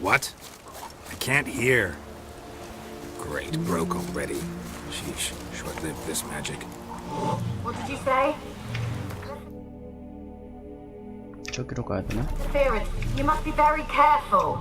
What? I can't hear. Great, broke already. Sheesh, short-lived this magic. What did you say? 저기로 가야 되나? Interference. You must be very careful.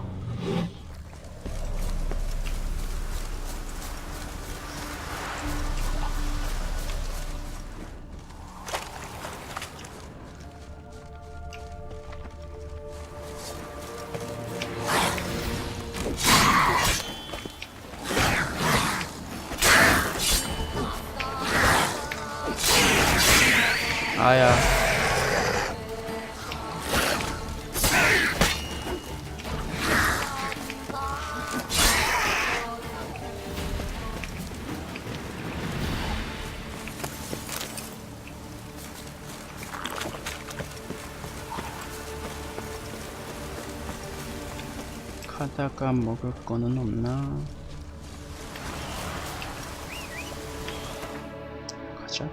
아야. 가다가 먹을 거는 없나? 가자.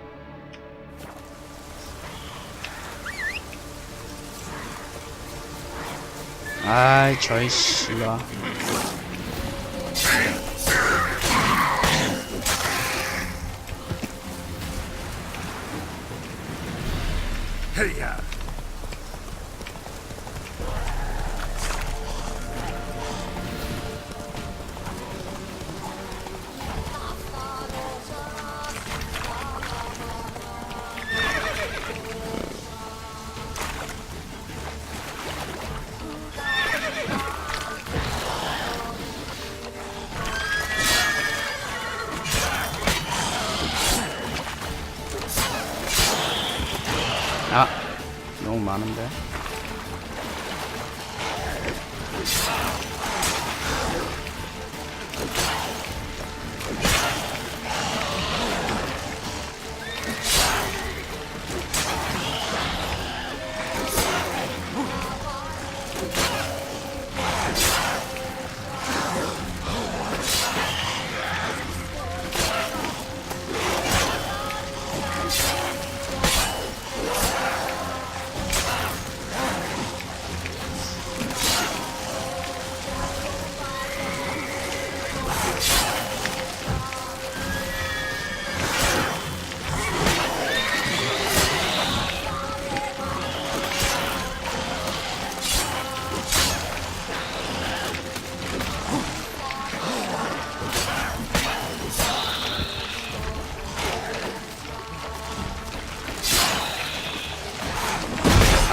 아이, 저이 씨가. Hey-ya! 아, 너무 많은데.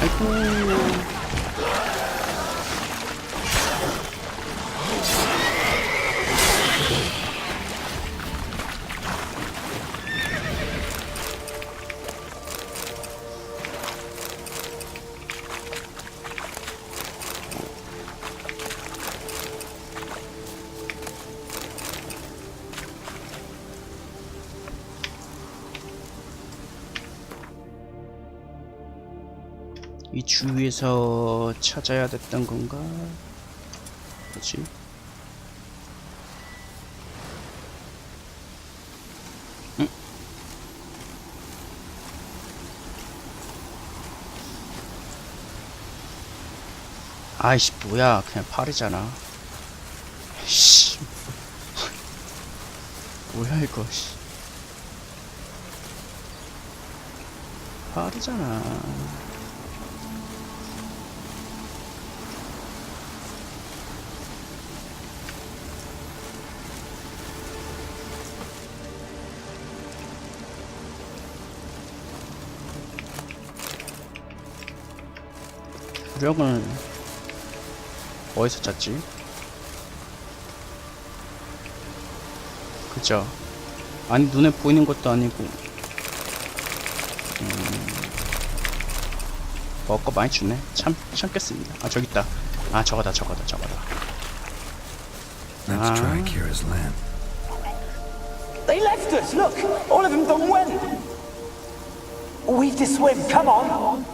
아이고. 이 주위에서 찾아야 됐던 건가? 뭐지? 응? 아이씨, 뭐야, 그냥 팔이잖아. 씨. 뭐야 이거. 씨. 팔이잖아. 구령을 어디서 짰지? 그죠? 아니, 눈에 보이는 것도 아니고. 먹을 거 많이 주네. 참겠습니다. 아, 저기 있다. 아, 저거다. Let's try Kira's lamp. They left us, look! All of them done went! We've to swim, come on!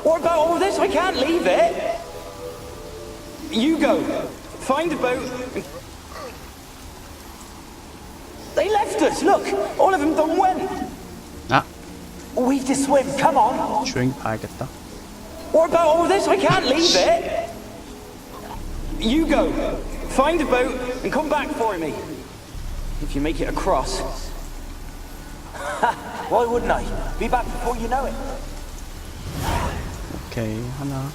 What about all this? We can't leave it! You go! Find a boat! They left us, look! All of them done went! 아, We've to swim, come on! 조용히 봐야겠다. What about all this? We can't leave it! You go. Find a boat and come back for me. If you make it across. Why wouldn't I? Be back before you know it. 오케이, 하나.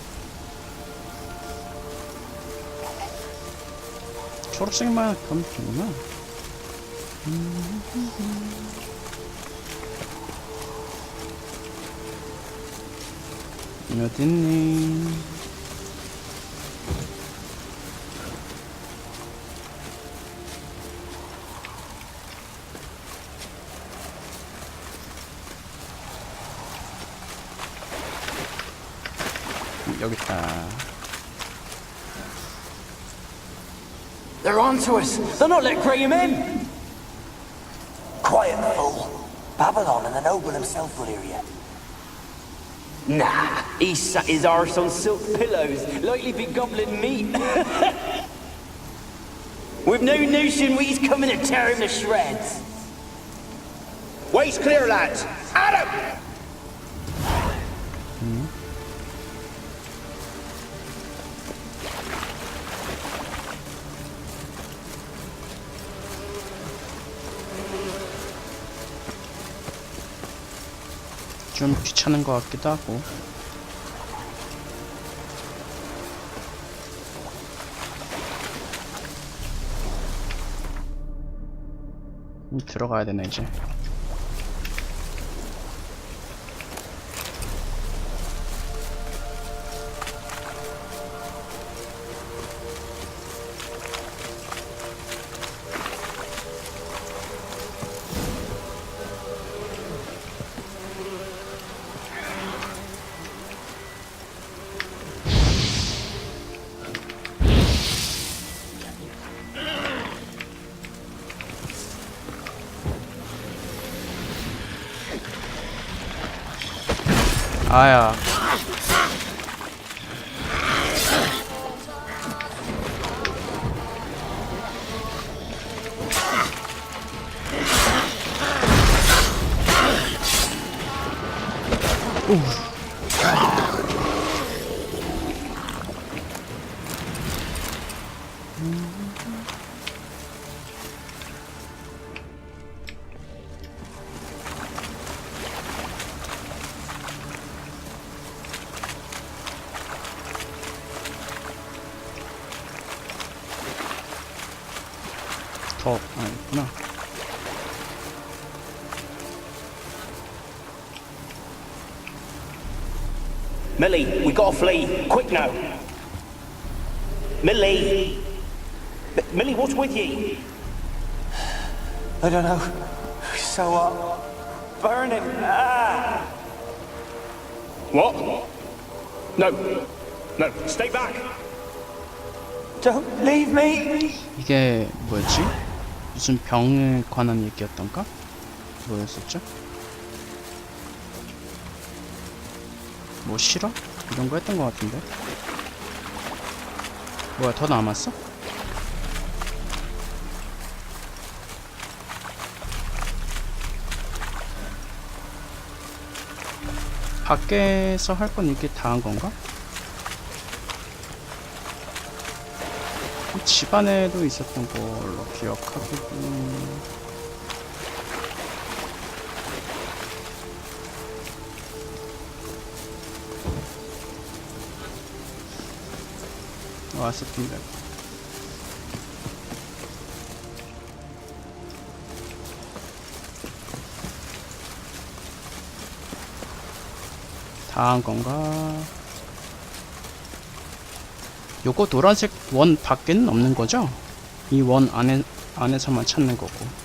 초록색만 가면 되구나. 어딨니? 여기 있다. They're onto us. They'll not let Graham in. Quiet, fool. Babylon and the noble himself will hear you. Nah, he sat his arse on silk pillows, likely be gobbling meat. With no notion we's coming to tear him to shreds. Way's clear, lads. Adam! 좀 귀찮은 것 같기도 하고. 들어가야 되네 이제. 아야. 더 있구나. Millie, we gotta flee. Quick now. Millie. Millie, what's with you? I don't know. So what? Burning. Ah. What? No. No, stay back. Don't leave me! 이게 뭐였지? 무슨 병에 관한 얘기였던가? 뭐였었죠? 뭐 실화? 이런 거 했던 것 같은데. 뭐야, 더 남았어? 밖에서 할 건 이게 다 한 건가? 집안에도 있었던 걸로 기억하거든. 왔었던데. 다 한 건가? 요거 노란색 원 밖에는 없는 거죠? 이 원 안에서만 찾는 거고.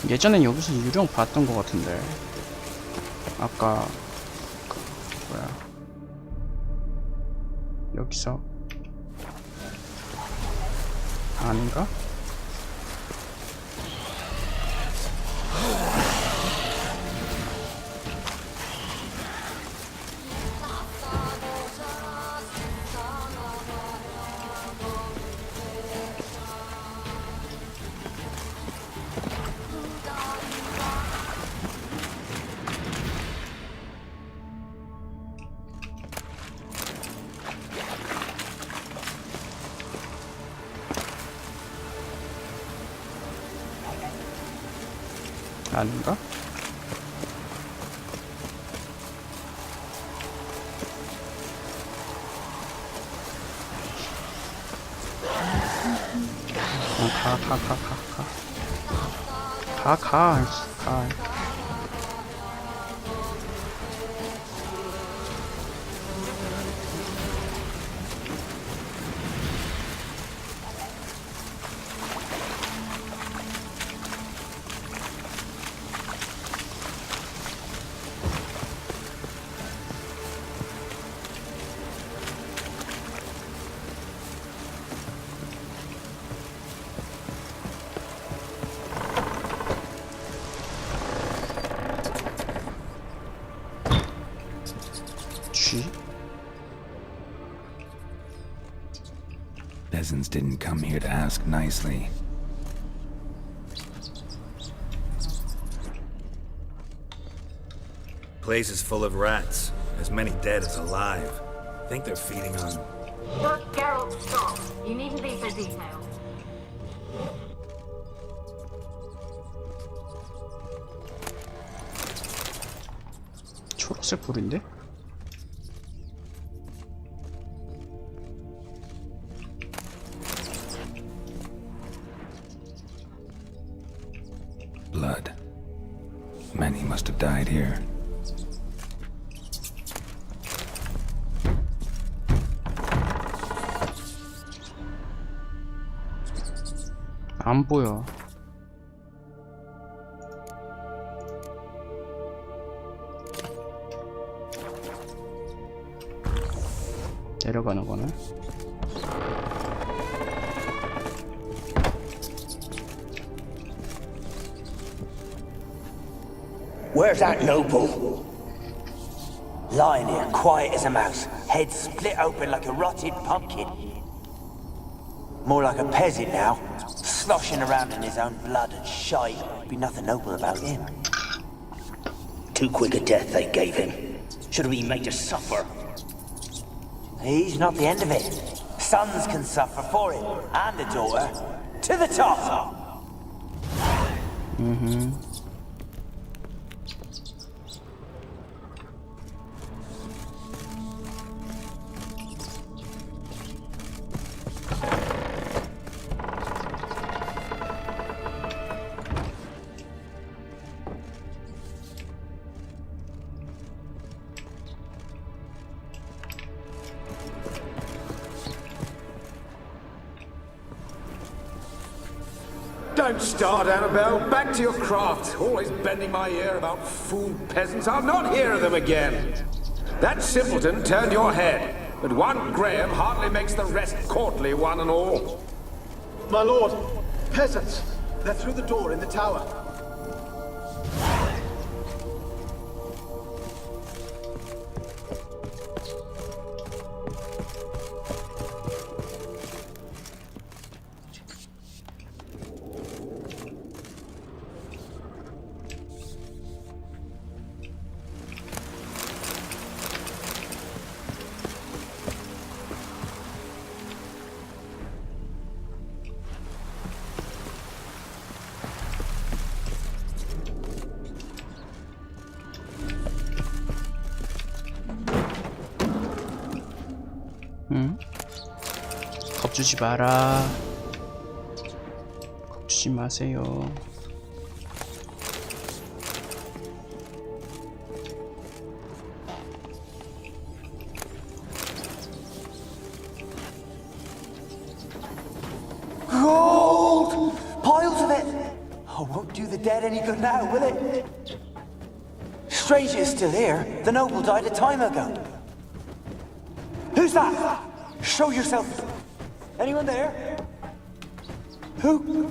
예전엔 여기서 유령 봤던 것 같은데. 아까 뭐야 여기서 아닌가? 아닌가? 가. G? Peasants didn't come here to ask nicely. Place is full of rats. As many dead as alive. Think they're feeding on... Look, Geralt, stop. You needn't be so detailed. 초록색 불인데? Blood. Many must have died here. 안 보여. 내려가는 거네. Where's that noble? Lying here, quiet as a mouse, head split open like a rotted pumpkin. More like a peasant now, sloshing around in his own blood and shite. Be nothing noble about him. Too quick a death they gave him. Should have been made to suffer. He's not the end of it. Sons can suffer for him, and a daughter. To the top! Don't start, Annabelle. Back to your craft. Always bending my ear about fool peasants. I'll not hear of them again. That simpleton turned your head, but one Graham hardly makes the rest courtly, one and all. My lord, peasants. They're through the door in the tower. 겁주지 마라. 겁주지 마세요. Gold! Piles of it! Oh, won't do the dead any good now, will it? Strange it's still here. The noble died a time ago. Who's that? Show yourself. Anyone there? Who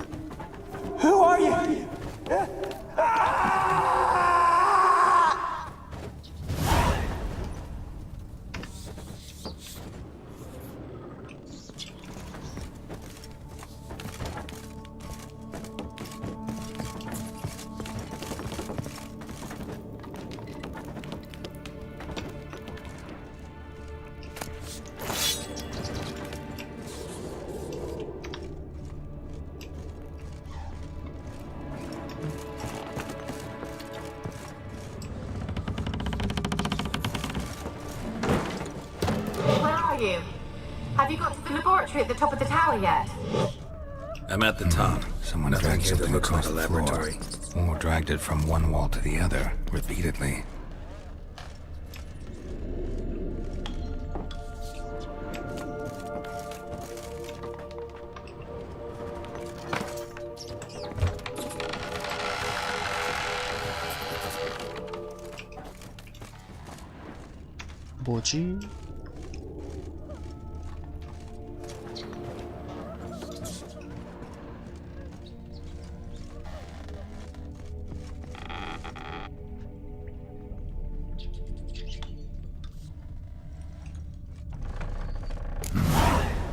are you? Where are you? Have you got to the laboratory at the top of the tower yet? I'm at the top. Someone dragged here that something looks like across a the floor, laboratory. or dragged it from one wall to the other, repeatedly. 뭐지?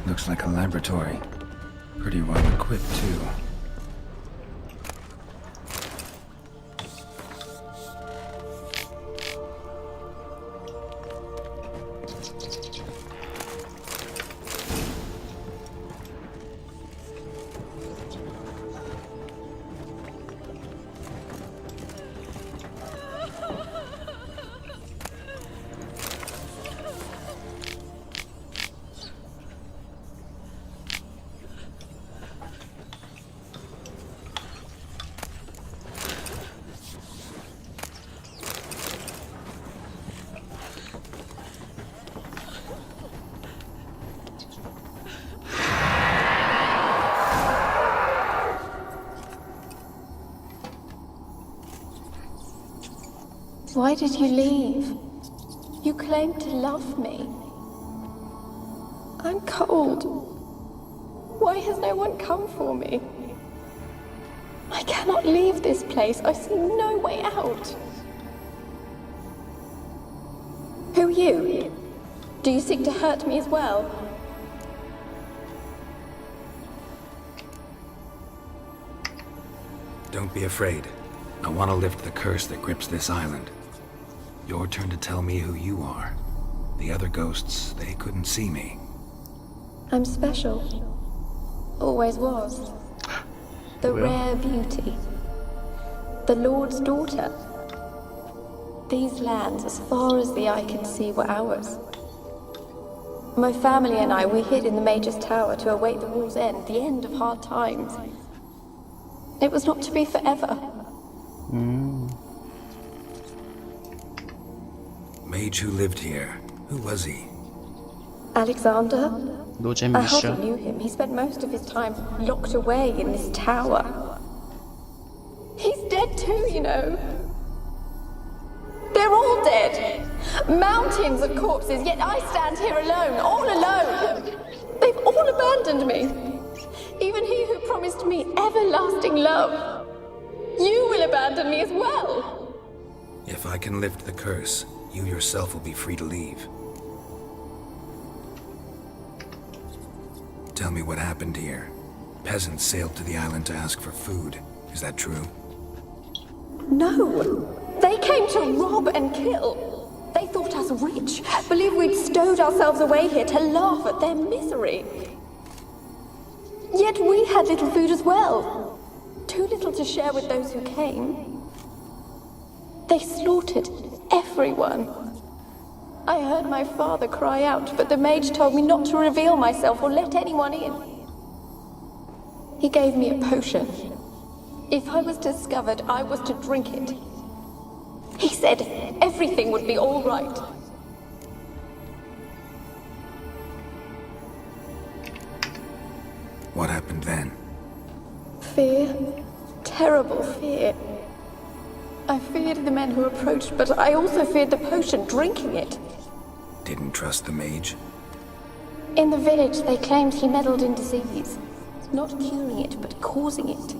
Looks like a laboratory. Pretty well equipped, too. Why did you leave? You claimed to love me. I'm cold. Why has no one come for me? I cannot leave this place. I see no way out. Who are you? Do you seek to hurt me as well? Don't be afraid. I want to lift the curse that grips this island. Your turn to tell me who you are. The other ghosts, they couldn't see me. I'm special. Always was. The rare beauty. The Lord's daughter. These lands, as far as the eye can see, were ours. My family and I, we hid in the Mage's Tower to await the war's end, the end of hard times. It was not to be forever. Mage who lived here. Who was he? Alexander? 노잼 I hardly 미션. knew him. He spent most of his time locked away in this tower. He's dead too, you know. They're all dead. Mountains of corpses, yet I stand here alone, all alone. They've all abandoned me. Even he who promised me everlasting love. You will abandon me as well. If I can lift the curse, you yourself will be free to leave. Tell me what happened here. Peasants sailed to the island to ask for food. Is that true? No. They came to rob and kill. They thought us rich, believed we'd stowed ourselves away here to laugh at their misery. Yet we had little food as well. Too little to share with those who came. They slaughtered everyone. I heard my father cry out, but the mage told me not to reveal myself or let anyone in. He gave me a potion. If I was discovered, I was to drink it. He said everything would be all right. What happened then? Fear. Terrible fear. I feared the men who approached, but I also feared the potion, drinking it. Didn't trust the mage? In the village, they claimed he meddled in disease. Not curing it, but causing it.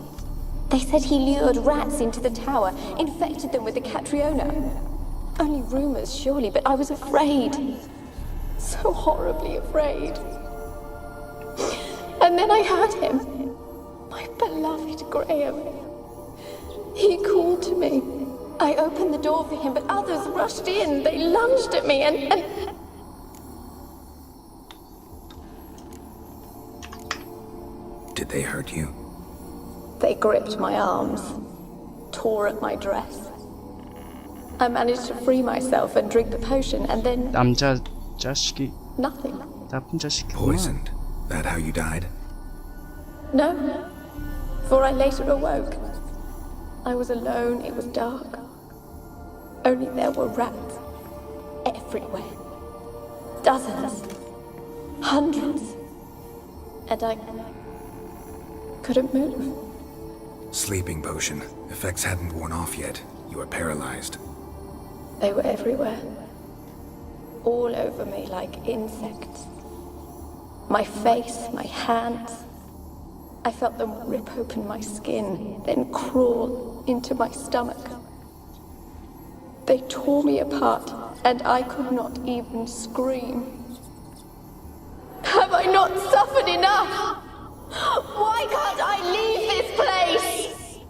They said he lured rats into the tower, infected them with the Catriona. Only rumors, surely, but I was afraid. So horribly afraid. And then I heard him. My beloved Graham. He called to me. I opened the door for him, but others rushed in. They lunged at me and... Did they hurt you? They gripped my arms, tore at my dress. I managed to free myself and drink the potion, and then 남자 자식이 nothing. 나쁜 자식이구나. Poisoned? That how you died? No, for I later awoke. I was alone, it was dark. Only there were rats everywhere. Dozens. Hundreds. And I couldn't move. Sleeping potion. Effects hadn't worn off yet. You were paralyzed. They were everywhere. All over me like insects. My face, my hands. I felt them rip open my skin, then crawl into my stomach. They tore me apart, and I could not even scream. Have I not suffered enough? Why can't I leave this place?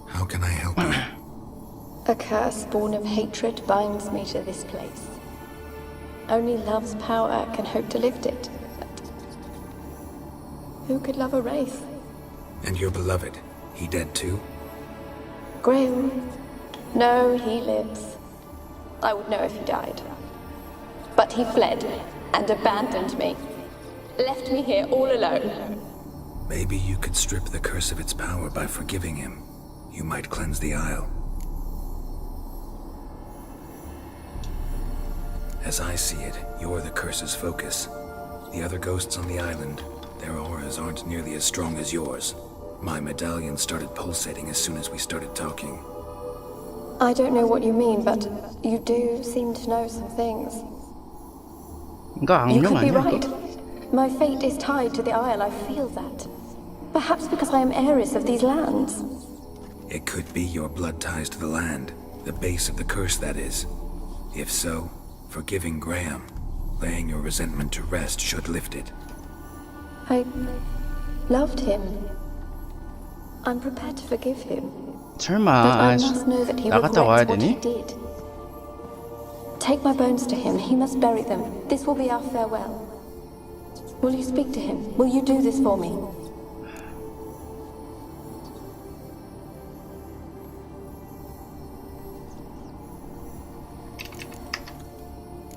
How can I help you? A curse born of hatred binds me to this place. Only love's power can hope to lift it. But who could love a wraith? And your beloved, he dead too? Graham? No, he lives. I would know if he died. But he fled and abandoned me. Left me here all alone. Maybe you could strip the curse of its power by forgiving him. You might cleanse the Isle. As I see it, you're the curse's focus. The other ghosts on the island, their auras aren't nearly as strong as yours. My medallion started pulsating as soon as we started talking. I don't know what you mean, but you do seem to know some things. 이거 You 악령 could be 아니야? right. My fate is tied to the Isle, I feel that. Perhaps because I am heiress of these lands. It could be your blood ties to the land, the base of the curse, that is. If so, forgiving Graham, laying your resentment to rest should lift it. I loved him. I'm prepared to forgive him. 설마 But I must know that he 나갔다 와야 regrets what he 되니? did. Take my bones to him. He must bury them. This will be our farewell. Will you speak to him? Will you do this for me?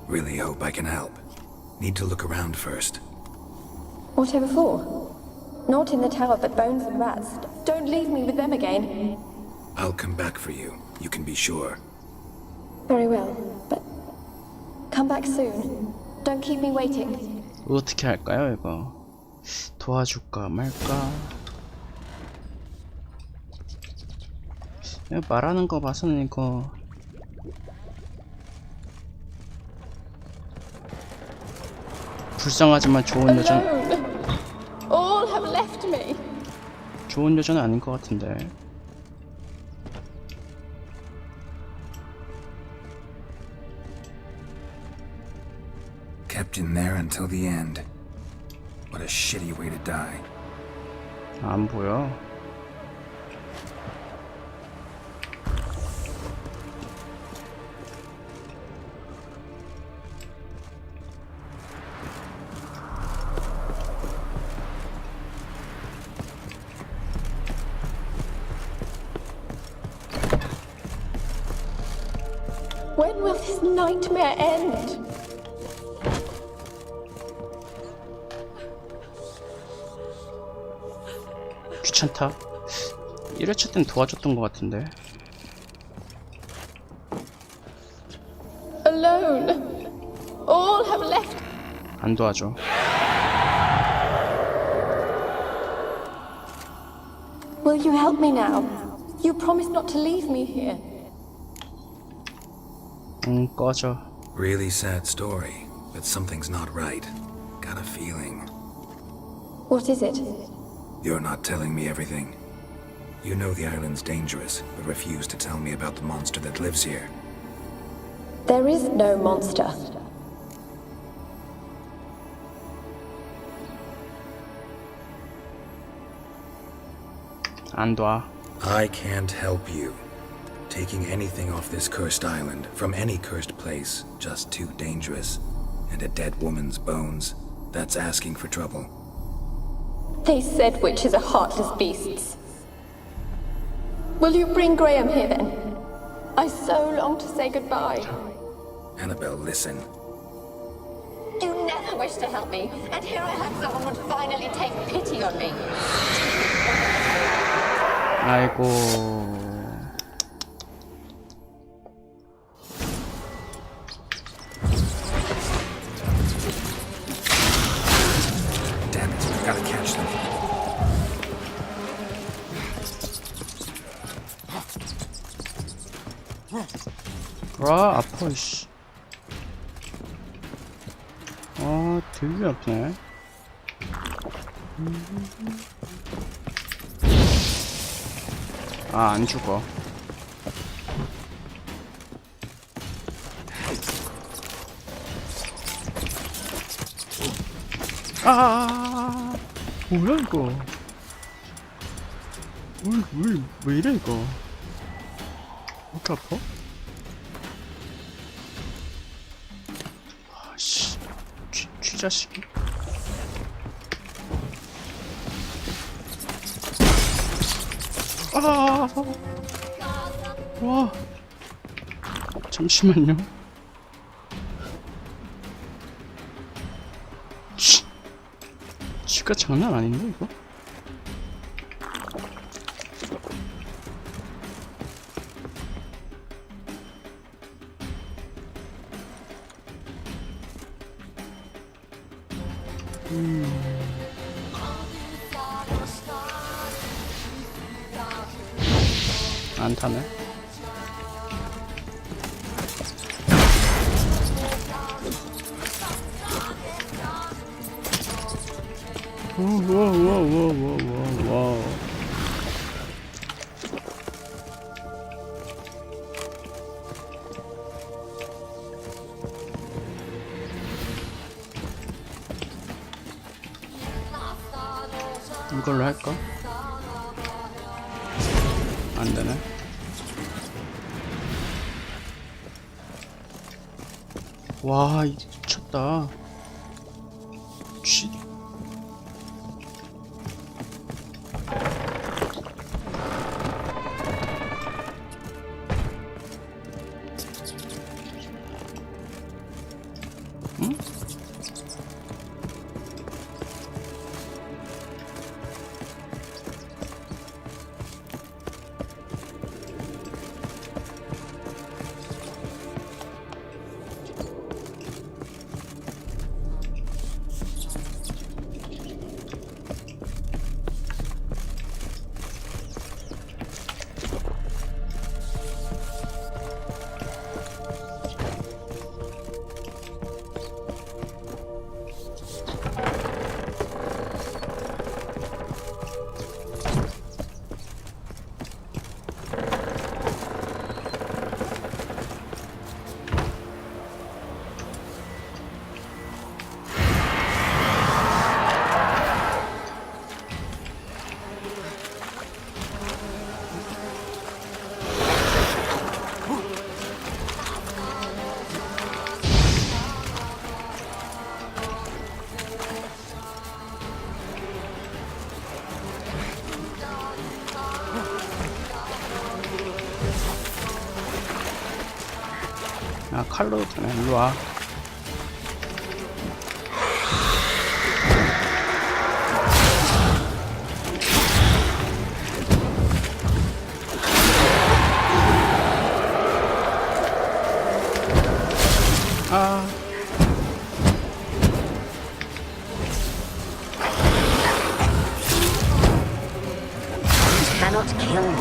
Really hope I can help. Need to look around first. Whatever for? Not in the tower, but bones and rats. Don't leave me with them again. I'll come back for you, you can be sure. Very well, but come back soon. Don't keep me waiting. 어떻게 할까요 이거? 도와줄까 말까? 그냥 말하는 거 봐서는 이거 불쌍하지만 좋은 여전 Alone. All have left me. 좋은 여전은 아닌 것 같은데. Kept in there until the end. What a shitty way to die. 안 보여. When will this nightmare end? 귀찮다. 1회차 땐 도와줬던 것 같은데. Alone. All 안 도와줘. Will you help me now? You promised not to leave me here. 꺼져. Really sad story, but something's not right. Got a feeling. What is it? You're not telling me everything. You know the island's dangerous, but refuse to tell me about the monster that lives here. There is no monster. 안 둬. I can't help you. Taking anything off this cursed island, from any cursed place, just too dangerous. And a dead woman's bones, that's asking for trouble. They said witches are heartless beasts. Will you bring Graham here then? I so long to say goodbye. Annabelle, listen. You never wished to help me, and here I had someone would finally take pity on me. 아이고. Damn it, I've gotta catch them. 아, 아파, 씨. 되게 아프네. 안 죽어. 뭐야, 이거. 왜 이래, 이거. 왜 이렇게 아파? 씨. 쥐자식이. 와. 잠시만요. 쥐가 장난 아닌데, 이거? 안 타네. 와. 이걸로 할까? 안 되네. 와, 미쳤다. 쥐. 응? 칼로도 되네. 일로와. got to kill him.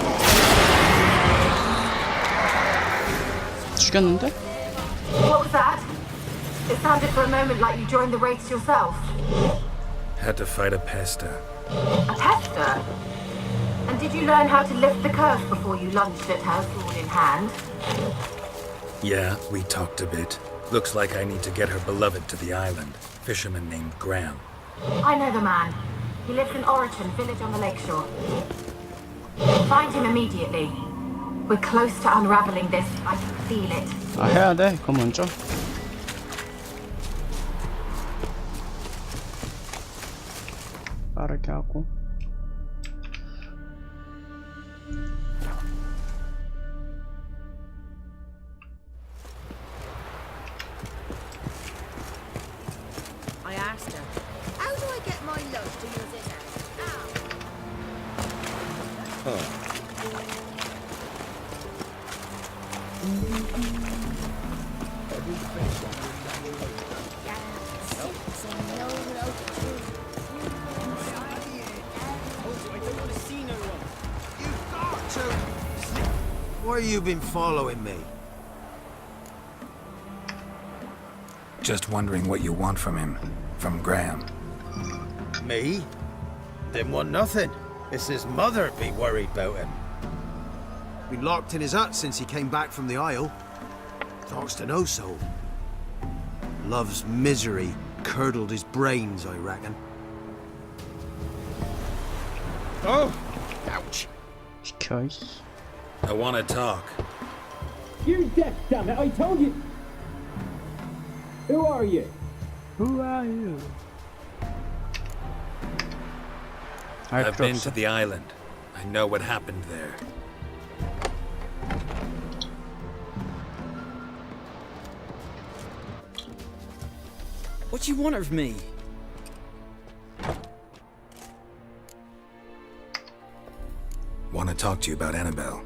죽였는데? What was that? It sounded for a moment like you joined the race yourself. Had to fight a pester. A pester? And did you learn how to lift the curse before you lunged at her, sword in hand? Yeah, we talked a bit. Looks like I need to get her beloved to the island. Fisherman named Graham. I know the man. He lives in Oriton, village on the lakeshore. Find him immediately. We're close to unraveling this. I can feel it. 아, 해야 돼. 그거 먼저. 빠르게 하고. I asked her, how do I get my love to use it now? Why you been following me? Just wondering what you want from him. From Graham. Me? Didn't want nothing. It's his mother be worried about him. Been locked in his hut since he came back from the Isle. Talks to no soul. Love's misery curdled his brains, I reckon. Oh! Ouch! 비켜, 이씨. I want to talk. You're deaf, damn it! I told you. Who are you? Who are you? 알 I've 필요 been 없어. to the island. I know what happened there. What do you want of me? Want to talk to you about Annabelle.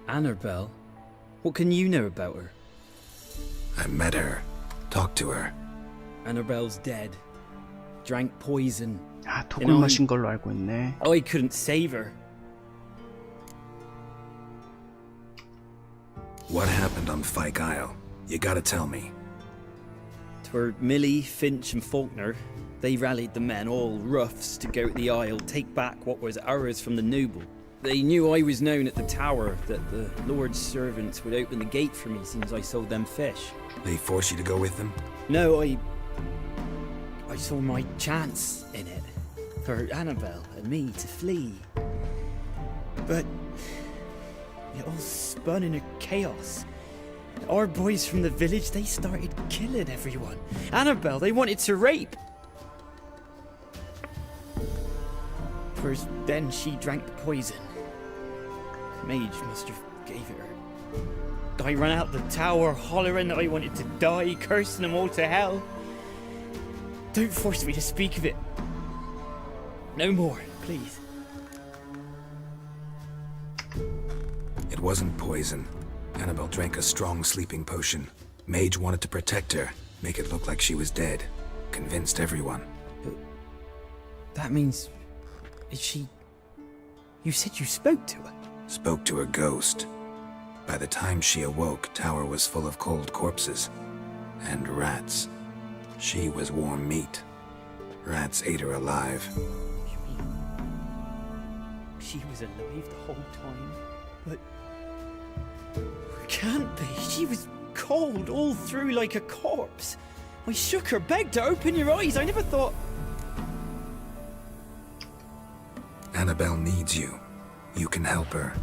Annabelle? What can you know about her? I met her. Talked to her. Annabelle's dead. Drank poison. 아, 독을 마신 걸로 알고 있네. I couldn't save her. What happened on Fyke Isle? You gotta tell me. Twere Millie, Finch and Faulkner. They rallied the men, all roughs, to go to the Isle, take back what was ours from the noble. They knew I was known at the tower, that the Lord's servants would open the gate for me since I sold them fish. They force you to go with them? No, I saw my chance in it. For Annabelle and me to flee. But it all spun in a chaos. Our boys from the village, they started killing everyone. Annabelle, they wanted to rape. First, then she drank the poison. Mage must have gave it her. I ran out the tower, hollering that I wanted to die, cursing them all to hell. Don't force me to speak of it. No more, please. It wasn't poison. Annabelle drank a strong sleeping potion. Mage wanted to protect her, make it look like she was dead. Convinced everyone. But that means... is she... You said you spoke to her? Spoke to a ghost. By the time she awoke, Tower was full of cold corpses. And rats. She was warm meat. Rats ate her alive. You mean... she was alive the whole time? But... can't be. She was cold all through like a corpse. I shook her, begged her, open your eyes. I never thought... Annabelle needs you. You can help her.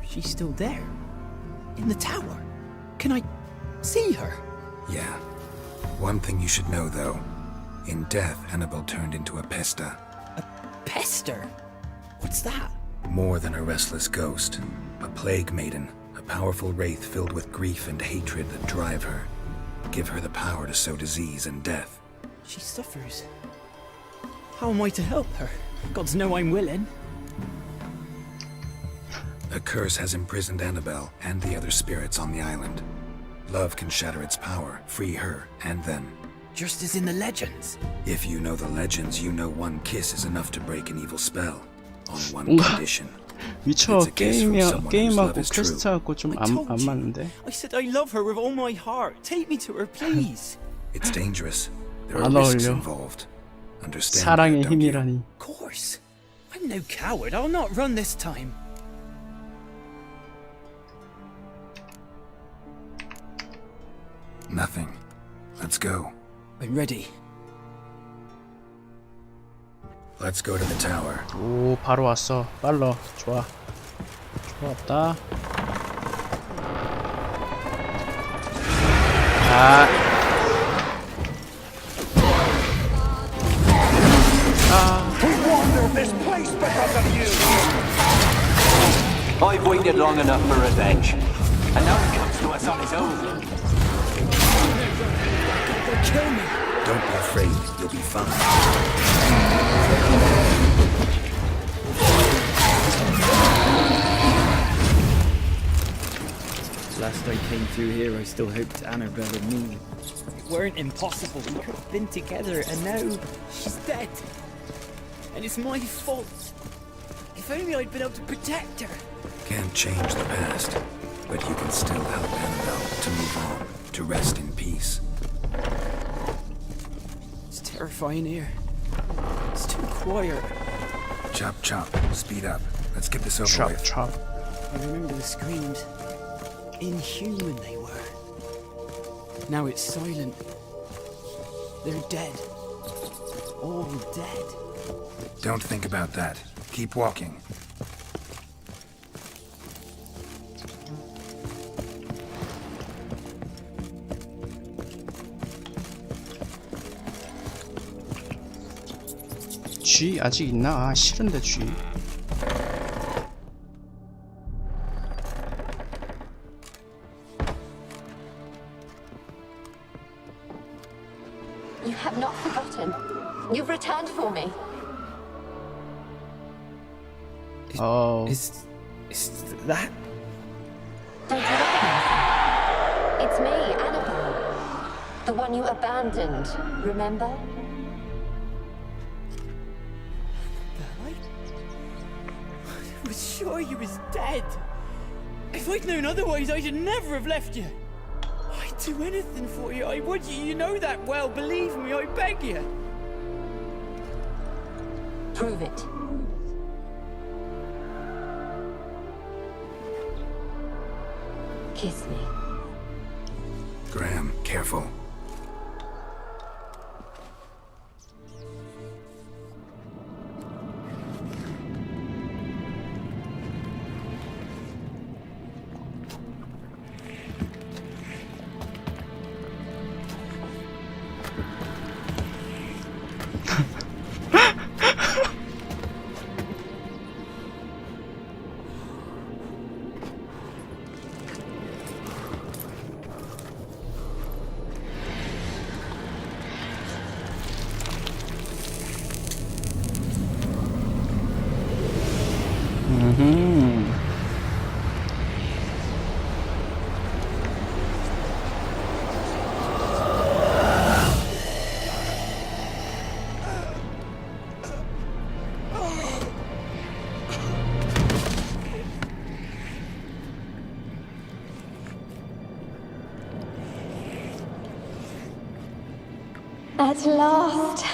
She's still there. In the tower. Can I see her? Yeah. One thing you should know, though. In death, Annabelle turned into a pesta. A pester? What's that? More than a restless ghost. A plague maiden. A powerful wraith filled with grief and hatred that drive her. Give her the power to sow disease and death. She suffers. How am I to help her? Gods know I'm willing. A curse has imprisoned Annabelle and the other spirits on the island. Love can shatter its power, free her and them. Just as in the legends. If you know the legends, you know one kiss is enough to break an evil spell. On one condition. 미쳐. It's a kiss from someone whose 게임하고 love is true. 퀘스트하고 좀 I told 안 you. 맞는데. I said I love her with all my heart. Take me to her, please. It's dangerous. There are 안 risks 어울려. involved. Understand 사랑의 that, don't you? 힘이라니. Of course. I'm no coward. I'll not run this time. Nothing. Let's go. I'm ready. Let's go to the tower. 오, 바로 왔어. 빨라. 좋아. 좋았다. 아. This place because of you! I've waited long enough for revenge. And now he comes to us on his own. Kill me. Don't be afraid. You'll be fine. Last I came through here, I still hoped Annabelle and me weren't impossible. We could have been together, and now she's dead. And it's my fault. If only I'd been able to protect her. Can't change the past, but you can still help Annabelle to move on, to rest in peace. It's terrifying here. It's too quiet. Chop, chop. Speed up. Let's get this over chop, with. chop. I remember the screams. Inhuman they were. Now it's silent. They're dead. All dead. Don't think about that. Keep walking. 쥐 아직 있나? 아, 싫은데 쥐. You have not forgotten. You've returned for me. Oh. Is that? Don't you recognize? It's me, Annabelle. The one you abandoned, remember? I was sure you was dead. If I'd known otherwise, I should never have left you. I'd do anything for you. I would. You know that well. Believe me, I beg you. Prove it. Kiss me. Graham, careful. At last.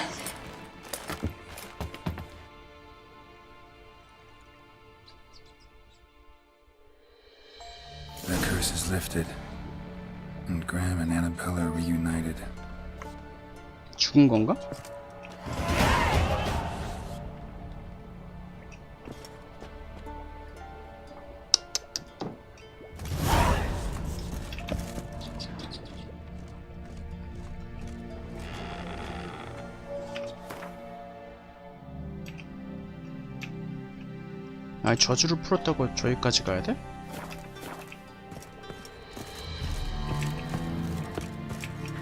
The curse is lifted. And Graham and Annabelle are reunited. 죽은 건가? 아니, 저주를 풀었다고 저기까지 가야 돼?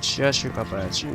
지하실 가봐야지.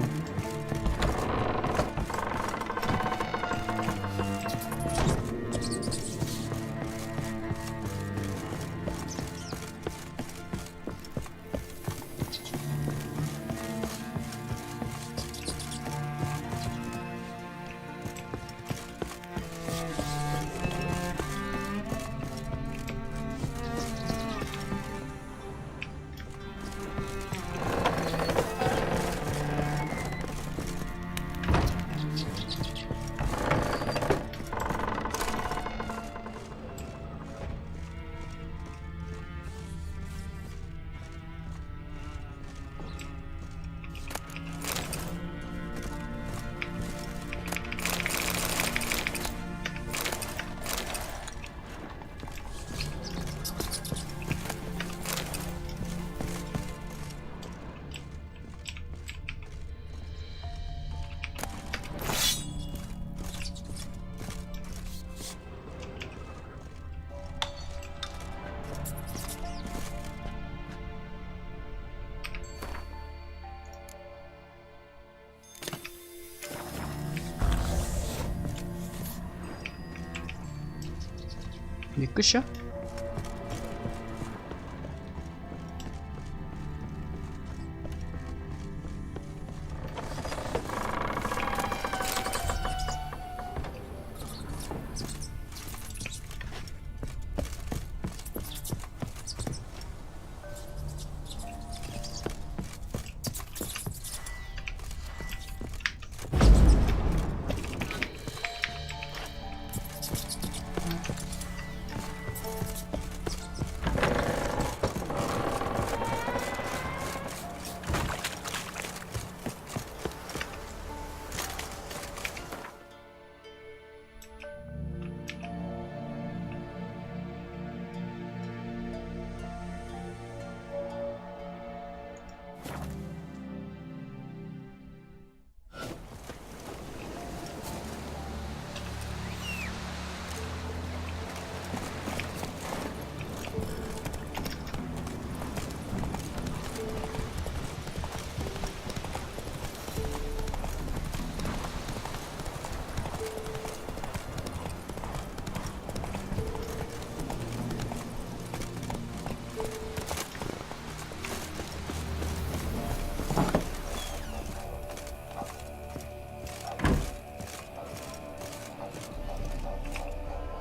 이게 끝이야?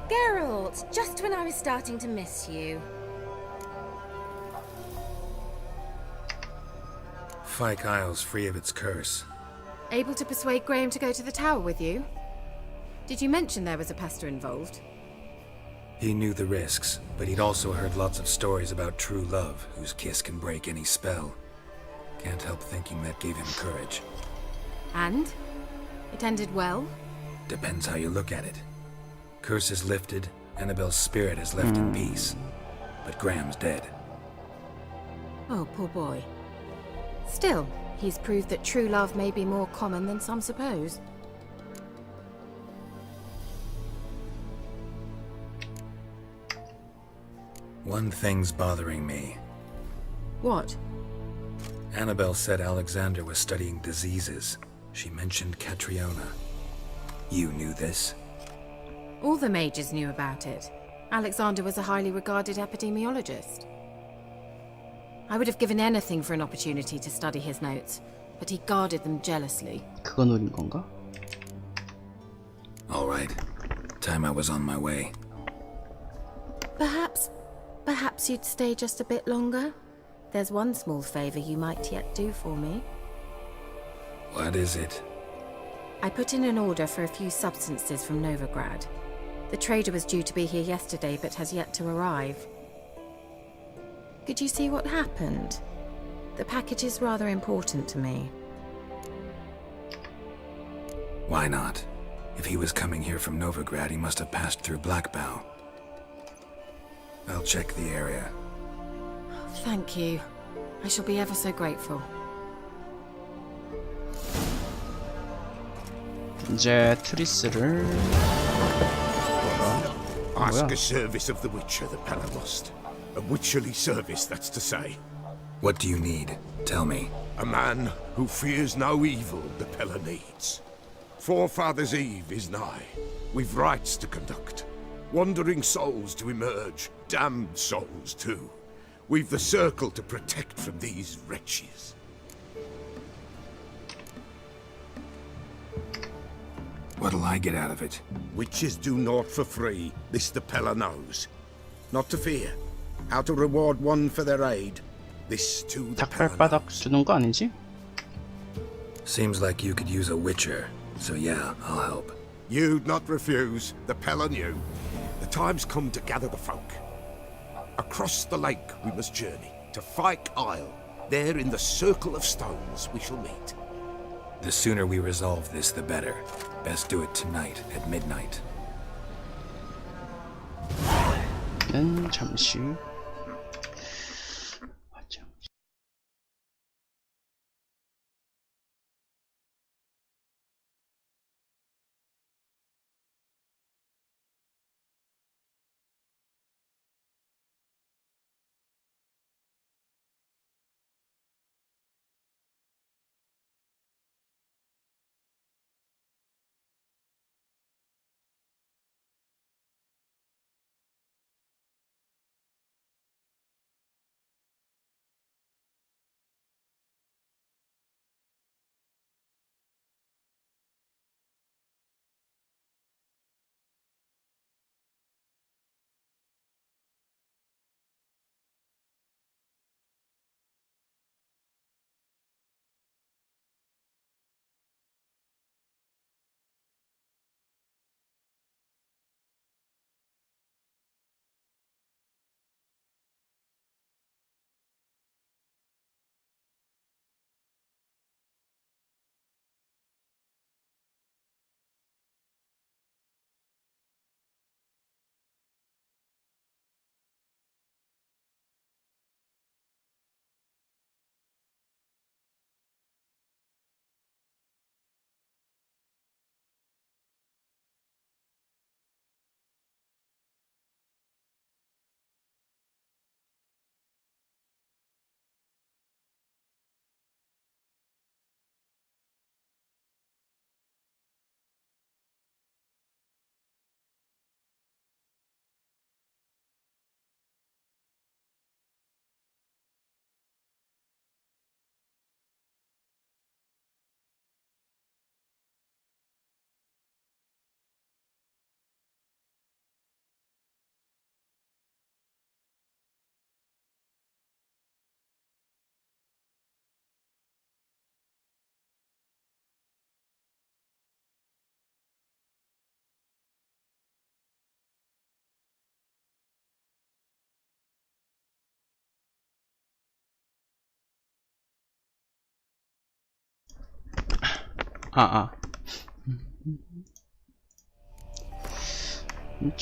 Geralt, just when I was starting to miss you. Fyke Isle's free of its curse. Able to persuade Graham to go to the tower with you? Did you mention there was a pester involved? He knew the risks, but he'd also heard lots of stories about true love, whose kiss can break any spell. Can't help thinking that gave him courage. And? It ended well? Depends how you look at it. Curse is lifted, Annabelle's spirit is left in peace. But Graham's dead. Oh, poor boy. Still, he's proved that true love may be more common than some suppose. One thing's bothering me. What? Annabelle said Alexander was studying diseases. She mentioned Catriona. You knew this? All the mages knew about it. Alexander was a highly regarded epidemiologist. I would have given anything for an opportunity to study his notes, but he guarded them jealously. 그거 노린 건가? All right. Time I was on my way. Perhaps you'd stay just a bit longer? There's one small favor you might yet do for me. What is it? I put in an order for a few substances from Novigrad. The trader was due to be here yesterday, but has yet to arrive. Could you see what happened? The package is rather important to me. Why not? If he was coming here from Novigrad, he must have passed through Blackbough. I'll check the area. Thank you. I shall be ever so grateful. 이제 트리스를 Ask 뭐야? a service of the Witcher the Pella lost. A witcherly service, that's to say. What do you need? Tell me. A man who fears no evil the Pella needs. Forefathers' Eve is nigh. We've rites to conduct. Wandering souls to emerge. Damned souls, too. We've the circle to protect from these wretches. What'll I get out of it? Witches do naught for free, this the Pella knows. Not to fear. How to reward one for their aid. This too the Pella 닭발바닥 knows. 주는 거 아니지? Seems like you could use a witcher. So yeah, I'll help. You'd not refuse. The Pella knew. The time's come to gather the folk. Across the lake we must journey, to Fyke Isle. There in the circle of stones we shall meet. The sooner we resolve this, the better. Best do it tonight, at midnight. 는 잠시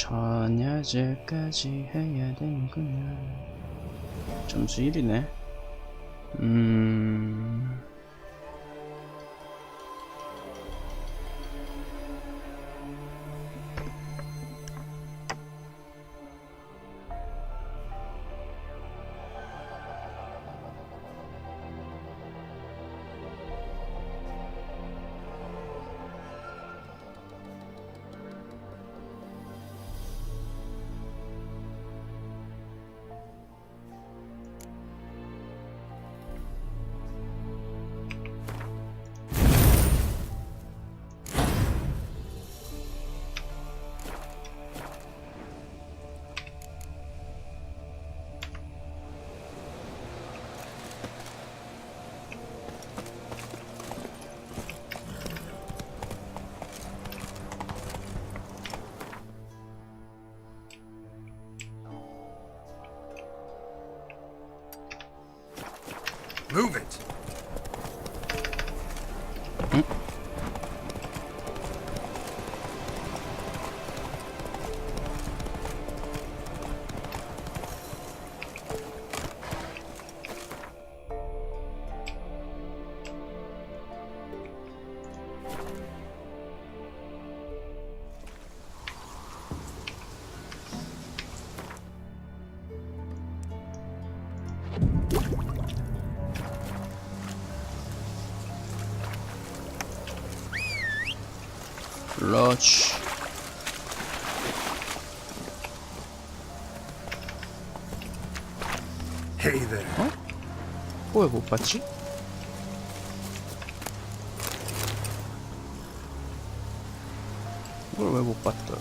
저녁까지 해야 되는구나. 점수 1이네. Move it. 러쉬. Hey there. 어? 왜 못 봤지? 이걸 왜 못 봤다.